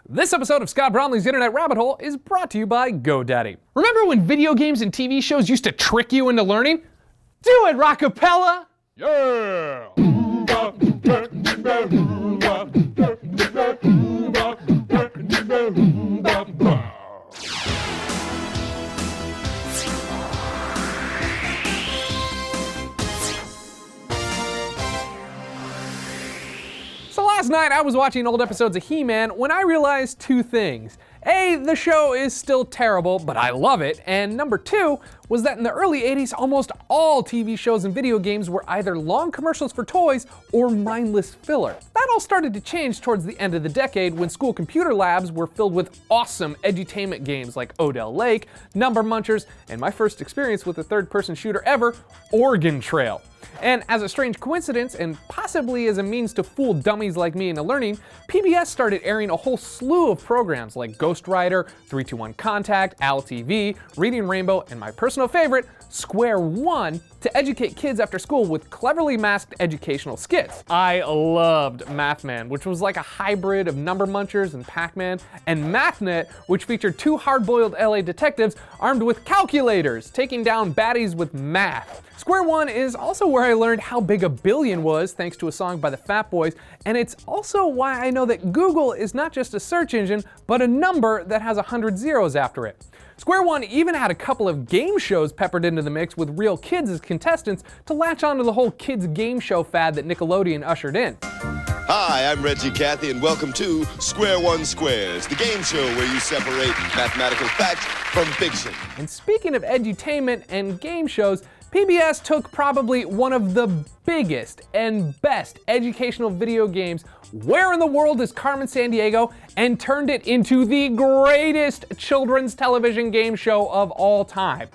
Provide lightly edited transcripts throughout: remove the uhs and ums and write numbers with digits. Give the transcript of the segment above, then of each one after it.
This episode of Scott Bromley's Internet Rabbit Hole is brought to you by GoDaddy. Remember when video games and TV shows used to trick you into learning? Do it, Rockapella! Yeah! So last night I was watching old episodes of He-Man when I realized two things. A, the show is still terrible, but I love it. And number two was that in the early 80s, almost all TV shows and video games were either long commercials for toys or mindless filler. That all started to change towards the end of the decade when school computer labs were filled with awesome edutainment games like Odell Lake, Number Munchers, and my first experience with a third-person shooter ever, Oregon Trail. And as a strange coincidence, and possibly as a means to fool dummies like me into learning, PBS started airing a whole slew of programs like Ghost Rider, 321 Contact, Al TV, Reading Rainbow, and my personal favorite, Square One, to educate kids after school with cleverly masked educational skits. I loved Mathman, which was like a hybrid of Number Munchers and Pac-Man, and MathNet, which featured two hard-boiled LA detectives armed with calculators, taking down baddies with math. Square One is also where I learned how big a billion was thanks to a song by the Fat Boys, and it's also why I know that Google is not just a search engine, but a number that has 100 zeros after it. Square One even had a couple of game shows peppered into the mix with real kids as contestants to latch onto the whole kids game show fad that Nickelodeon ushered in. Hi, I'm Reggie Cathy, and welcome to Square One Squares, the game show where you separate mathematical fact from fiction. And speaking of edutainment and game shows, PBS took probably one of the biggest and best educational video games, Where in the World is Carmen Sandiego, and turned it into the greatest children's television game show of all time.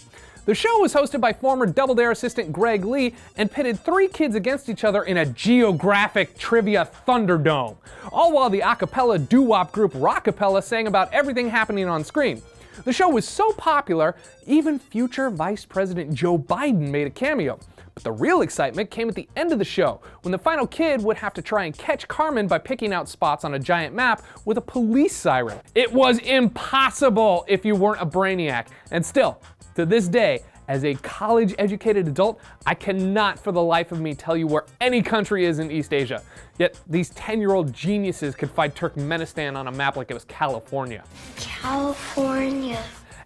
The show was hosted by former Double Dare assistant Greg Lee and pitted three kids against each other in a geographic trivia Thunderdome, all while the a cappella doo-wop group Rockapella sang about everything happening on screen. The show was so popular, even future Vice President Joe Biden made a cameo. But the real excitement came at the end of the show, when the final kid would have to try and catch Carmen by picking out spots on a giant map with a police siren. It was impossible if you weren't a brainiac. And still, to this day, as a college-educated adult, I cannot for the life of me tell you where any country is in East Asia. Yet these 10-year-old geniuses could find Turkmenistan on a map like it was California. California.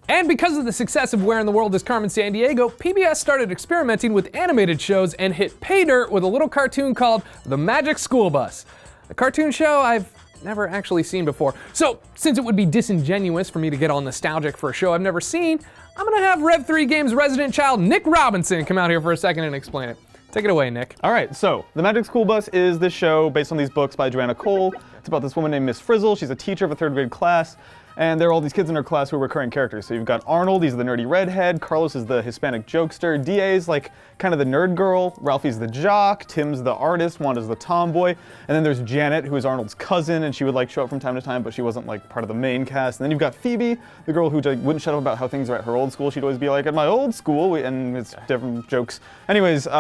And because of the success of Where in the World is Carmen Sandiego, PBS started experimenting with animated shows and hit pay dirt with a little cartoon called The Magic School Bus. A cartoon show I've never actually seen before. So, since it would be disingenuous for me to get all nostalgic for a show I've never seen, I'm gonna have Rev 3 Games resident child Nick Robinson come out here for a second and explain it. Take it away, Nick. All right, so The Magic School Bus is this show based on these books by Joanna Cole. It's about this woman named Miss Frizzle. She's a teacher of a third grade class. And there are all these kids in her class who are recurring characters. So you've got Arnold, he's the nerdy redhead. Carlos is the Hispanic jokester. DA's like kind of the nerd girl. Ralphie's the jock. Tim's the artist. Wanda's the tomboy. And then there's Janet, who is Arnold's cousin, and she would like show up from time to time, but she wasn't like part of the main cast. And then you've got Phoebe, the girl who like, wouldn't shut up about how things are at her old school. She'd always be like, at my old school, and it's different jokes. Anyways, they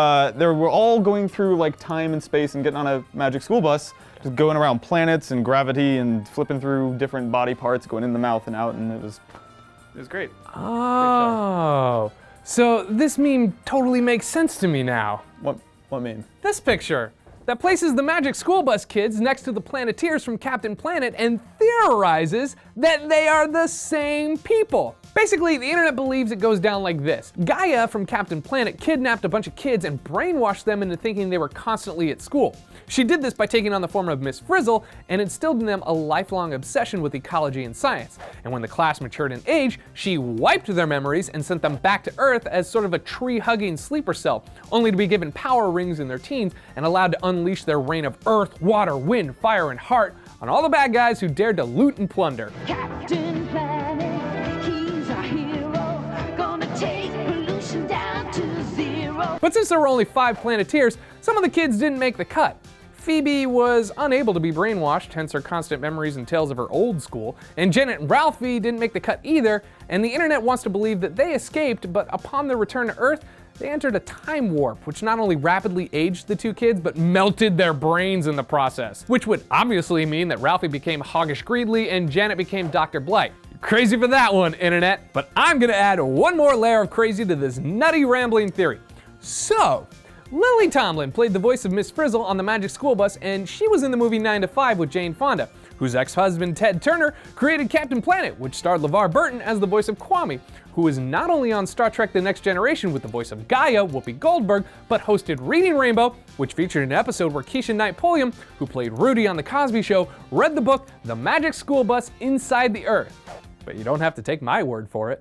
were all going through like time and space and getting on a magic school bus, just going around planets and gravity and flipping through different body parts, going in the mouth and out, and it was great. Oh, so this meme totally makes sense to me now. What meme? This picture that places the Magic School Bus kids next to the Planeteers from Captain Planet and theorizes that they are the same people. Basically, the internet believes it goes down like this. Gaia from Captain Planet kidnapped a bunch of kids and brainwashed them into thinking they were constantly at school. She did this by taking on the form of Miss Frizzle and instilled in them a lifelong obsession with ecology and science. And when the class matured in age, she wiped their memories and sent them back to Earth as sort of a tree-hugging sleeper cell, only to be given power rings in their teens and allowed to unleash their reign of earth, water, wind, fire, and heart on all the bad guys who dared to loot and plunder. Captain Planet, he's our hero, gonna take pollution down to zero. But since there were only 5 Planeteers, some of the kids didn't make the cut. Phoebe was unable to be brainwashed, hence her constant memories and tales of her old school, and Janet and Ralphie didn't make the cut either, and the internet wants to believe that they escaped, but upon their return to Earth, They entered a time warp, which not only rapidly aged the two kids, but melted their brains in the process. Which would obviously mean that Ralphie became Hoggish Greedley and Janet became Dr. Blight. You're crazy for that one, internet. But I'm gonna add one more layer of crazy to this nutty rambling theory. So, Lily Tomlin played the voice of Miss Frizzle on the Magic School Bus, and she was in the movie 9 to 5 with Jane Fonda, whose ex-husband Ted Turner created Captain Planet, which starred LeVar Burton as the voice of Kwame, who is not only on Star Trek The Next Generation with the voice of Gaia, Whoopi Goldberg, but hosted Reading Rainbow, which featured an episode where Keisha Knight Pulliam, who played Rudy on The Cosby Show, read the book The Magic School Bus Inside the Earth. But you don't have to take my word for it.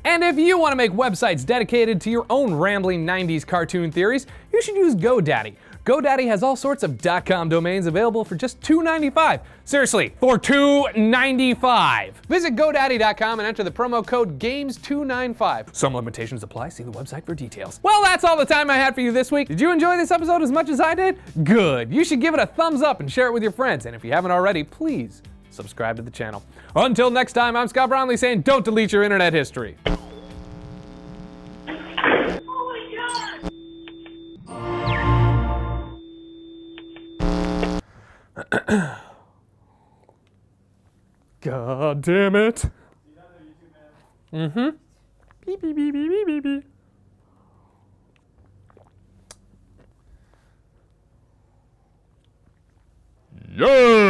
And if you want to make websites dedicated to your own rambling 90s cartoon theories, you should use GoDaddy. GoDaddy has all sorts of .com domains available for just $2.95. Seriously, for $2.95. Visit GoDaddy.com and enter the promo code GAMES295. Some limitations apply. See the website for details. Well, that's all the time I had for you this week. Did you enjoy this episode as much as I did? Good. You should give it a thumbs up and share it with your friends. And if you haven't already, please subscribe to the channel. Until next time, I'm Scott Bromley saying don't delete your internet history. God damn it. Mm-hmm. Beep, beep, beep, beep, beep, beep, beep. Yeah!